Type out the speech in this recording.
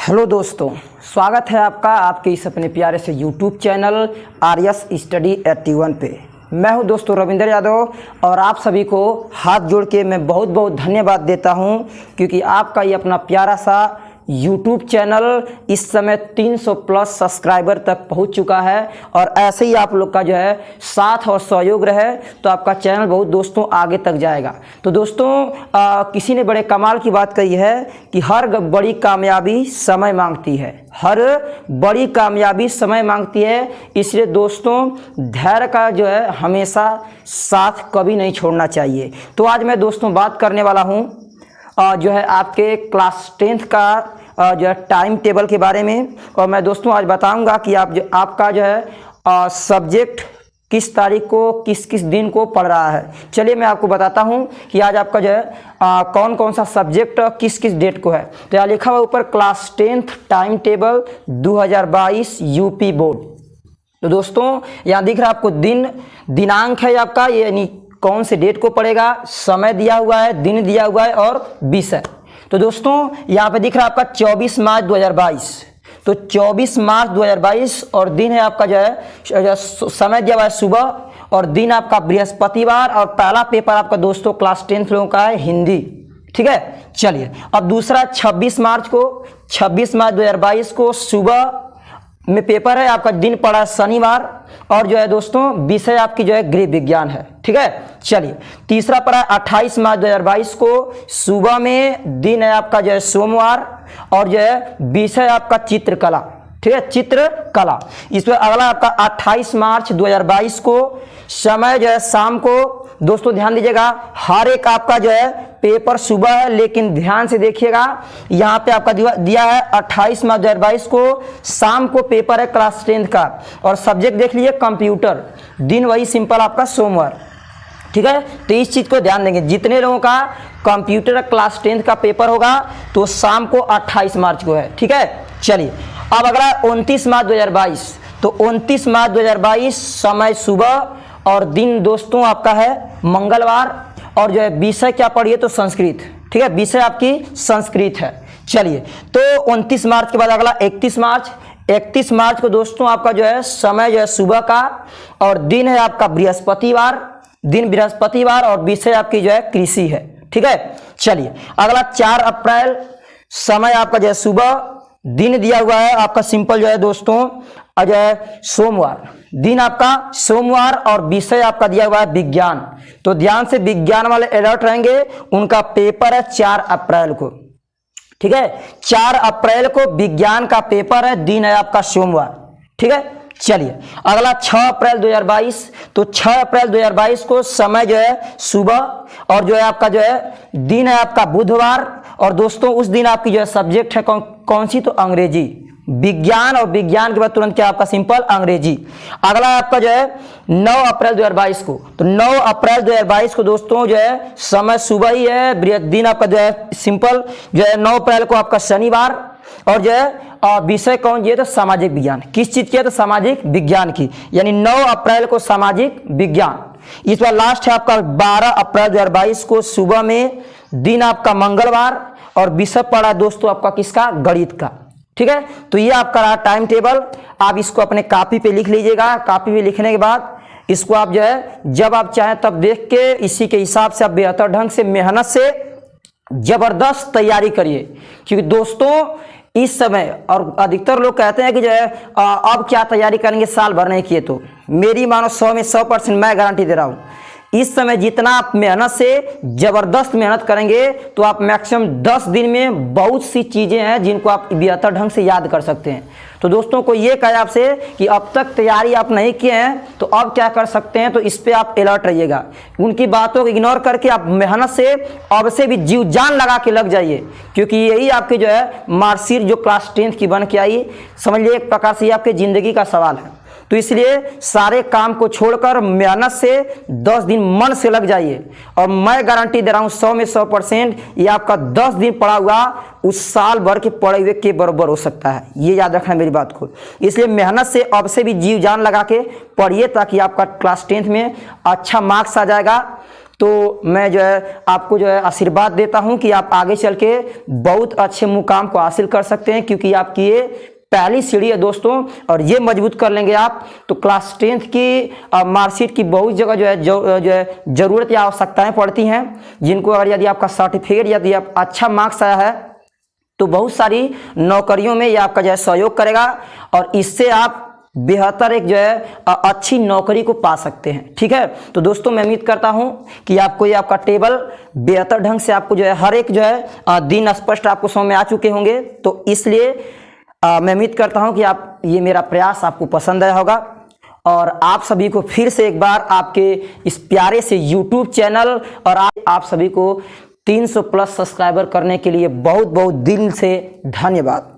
Hello दोस्तों, स्वागत है आपका आपके इस अपने प्यारे से यूट्यूब चैनल आर्यस स्टडी 81 पे। मैं हूं दोस्तों रविंद्र यादव और आप सभी को हाथ जोड़ के मैं बहुत बहुत धन्यवाद देता हूं क्योंकि आपका ये अपना प्यारा सा यूट्यूब चैनल इस समय 300 प्लस सब्सक्राइबर तक पहुंच चुका है और ऐसे ही आप लोग का जो है साथ और सहयोग रहे तो आपका चैनल बहुत दोस्तों आगे तक जाएगा। तो दोस्तों किसी ने बड़े कमाल की बात कही है कि हर बड़ी कामयाबी समय मांगती है, हर बड़ी कामयाबी समय मांगती है। इसलिए दोस्तों धैर्य का जो है हमेशा साथ कभी नहीं छोड़ना चाहिए। तो आज मैं दोस्तों बात करने वाला हूँ जो है आपके क्लास 10th का जो है टाइम टेबल के बारे में। और मैं दोस्तों आज बताऊंगा कि आपका जो है सब्जेक्ट किस तारीख को किस किस दिन को पढ़ रहा है। चलिए मैं आपको बताता हूं कि आज आपका जो है कौन कौन सा सब्जेक्ट किस किस डेट को है। तो यहाँ लिखा हुआ ऊपर class 10th time table 2022 UP board. तो दोस्तों यहाँ दिख रहा है आपको दिनांक है आपका, यानी कौन से डेट को पड़ेगा, समय दिया हुआ है, दिन दिया हुआ है और विषय। तो दोस्तों यहाँ पे दिख रहा है आपका 24 मार्च 2022। तो 24 मार्च 2022 और दिन है आपका जो है समय दिया हुआ है सुबह और दिन आपका बृहस्पतिवार और पहला पेपर आपका दोस्तों क्लास 10 लोगों का है हिंदी। ठीक है, चलिए अब दूसरा 26 मार्च 2022 को सुबह में पेपर है आपका, दिन पड़ा शनिवार और जो है दोस्तों विषय आपकी जो है गृह विज्ञान है। ठीक है, चलिए तीसरा पड़ा 28 मार्च 2022 को सुबह में, दिन है आपका जो है सोमवार और जो है विषय आपका चित्रकला। ठीक है, चित्रकला। इसमें अगला आपका 28 मार्च 2022 को समय जो है शाम को। दोस्तों ध्यान दीजिएगा, हर एक आपका जो है पेपर सुबह है लेकिन ध्यान से देखिएगा यहाँ पे आपका दिया है 28 मार्च 2022 को शाम को पेपर है क्लास 10 का और सब्जेक्ट देख लीजिए कंप्यूटर, दिन वही सिंपल आपका सोमवार। ठीक है, तो इस चीज को ध्यान देंगे, जितने लोगों का कंप्यूटर क्लास 10 का पेपर होगा तो शाम को 28 मार्च को है। ठीक है, चलिए अब अगला 29 मार्च 2022। तो 29 मार्च 2022 समय सुबह और दिन दोस्तों आपका है मंगलवार और जो है विषय क्या पढ़िए तो संस्कृत। ठीक है, विषय आपकी संस्कृत है। चलिए तो 29 मार्च के बाद अगला 31 मार्च को दोस्तों आपका जो है समय जो है सुबह का और दिन है आपका बृहस्पतिवार और विषय आपकी जो है कृषि है। ठीक है, चलिए अगला 4 अप्रैल समय आपका जो है सुबह, दिन दिया हुआ है आपका सिंपल जो है दोस्तों जो है सोमवार, दिन आपका सोमवार और विषय आपका दिया हुआ है विज्ञान। तो ध्यान से विज्ञान वाले अलर्ट रहेंगे, उनका पेपर है 4 अप्रैल को। ठीक है, 4 अप्रैल को विज्ञान का पेपर है, दिन है आपका सोमवार। ठीक है, चलिए अगला 6 अप्रैल 2022। तो 6 अप्रैल 2022 को समय जो है सुबह और जो है आपका जो है दिन है आपका बुधवार और दोस्तों उस दिन आपकी जो है सब्जेक्ट है कौन सी तो अंग्रेजी, विज्ञान और विज्ञान के बाद तुरंत क्या आपका सिंपल अंग्रेजी। अगला आपका जो है 9 अप्रैल 2022 को। तो 9 अप्रैल 2022 को दोस्तों जो है समय सुबह ही है, दिन आपका जो है सिंपल जो है 9 अप्रैल को आपका शनिवार और जो है विषय कौन जी है तो सामाजिक विज्ञान। किस चीज की है तो सामाजिक विज्ञान की, यानी 9 अप्रैल को सामाजिक विज्ञान। इस बार लास्ट है आपका 12 अप्रैल 2022 को सुबह में, दिन आपका मंगलवार और विषय पड़ा दोस्तों आपका किसका गणित का। ठीक है, तो ये आपका रहा टाइम टेबल। आप इसको अपने कॉपी पे लिख लीजिएगा। कॉपी पे लिखने के बाद इसको आप जो है जब आप चाहें तब देख के इसी के हिसाब से आप बेहतर ढंग से मेहनत से जबरदस्त तैयारी करिए। क्योंकि दोस्तों इस समय और अधिकतर लोग कहते हैं कि जो है अब क्या तैयारी करेंगे, साल भर नहीं किए। तो मेरी मानो 100 में 100% मैं गारंटी दे रहा हूँ, इस समय जितना आप मेहनत से जबरदस्त मेहनत करेंगे तो आप मैक्सिमम 10 दिन में बहुत सी चीजें हैं जिनको आप बेहतर ढंग से याद कर सकते हैं। तो दोस्तों को ये कहा आपसे कि अब तक तैयारी आप नहीं किए हैं तो अब क्या कर सकते हैं, तो इस पे आप अलर्ट रहिएगा। उनकी बातों को इग्नोर करके आप मेहनत से अब से भी जीव जान लगा के लग जाइए, क्योंकि यही आपकी जो है मार्कशीट जो क्लास 10 की बन के आई, समझ लीजिए एक प्रकार से ये आपके जिंदगी का सवाल है। तो इसलिए सारे काम को छोड़कर मेहनत से 10 दिन मन से लग जाइए और मैं गारंटी दे रहा हूं 100 में 100% ये आपका 10 दिन पड़ा हुआ उस साल भर के पढ़े हुए के बराबर हो सकता है। ये याद रखना मेरी बात को। इसलिए मेहनत से अब से भी जीव जान लगा के पढ़िए ताकि आपका क्लास 10th में अच्छा मार्क्स आ जाएगा। तो मैं जो है आपको जो है आशीर्वाद देता हूं कि आप आगे चल के बहुत अच्छे मुकाम को हासिल कर सकते हैं, क्योंकि आपकी ये पहली सीढ़ी है दोस्तों, और ये मजबूत कर लेंगे आप तो क्लास 10th की मार्कशीट की बहुत जगह जो है ज़रूरत या आवश्यकताएं पड़ती हैं, जिनको अगर यदि आपका सर्टिफिकेट यदि आप अच्छा मार्क्स आया है तो बहुत सारी नौकरियों में ये आपका जो है सहयोग करेगा, और इससे आप बेहतर एक जो है अच्छी नौकरी को पा सकते हैं। ठीक है, तो दोस्तों मैं उम्मीद करता हूं कि आपको ये आपका टेबल बेहतर ढंग से आपको जो है हर एक जो है दिन स्पष्ट आपको समझ में आ चुके होंगे। तो इसलिए मैं उम्मीद करता हूं कि आप ये मेरा प्रयास आपको पसंद आया होगा, और आप सभी को फिर से एक बार आपके इस प्यारे से YouTube चैनल और आप सभी को 300 प्लस सब्सक्राइबर करने के लिए बहुत बहुत दिल से धन्यवाद।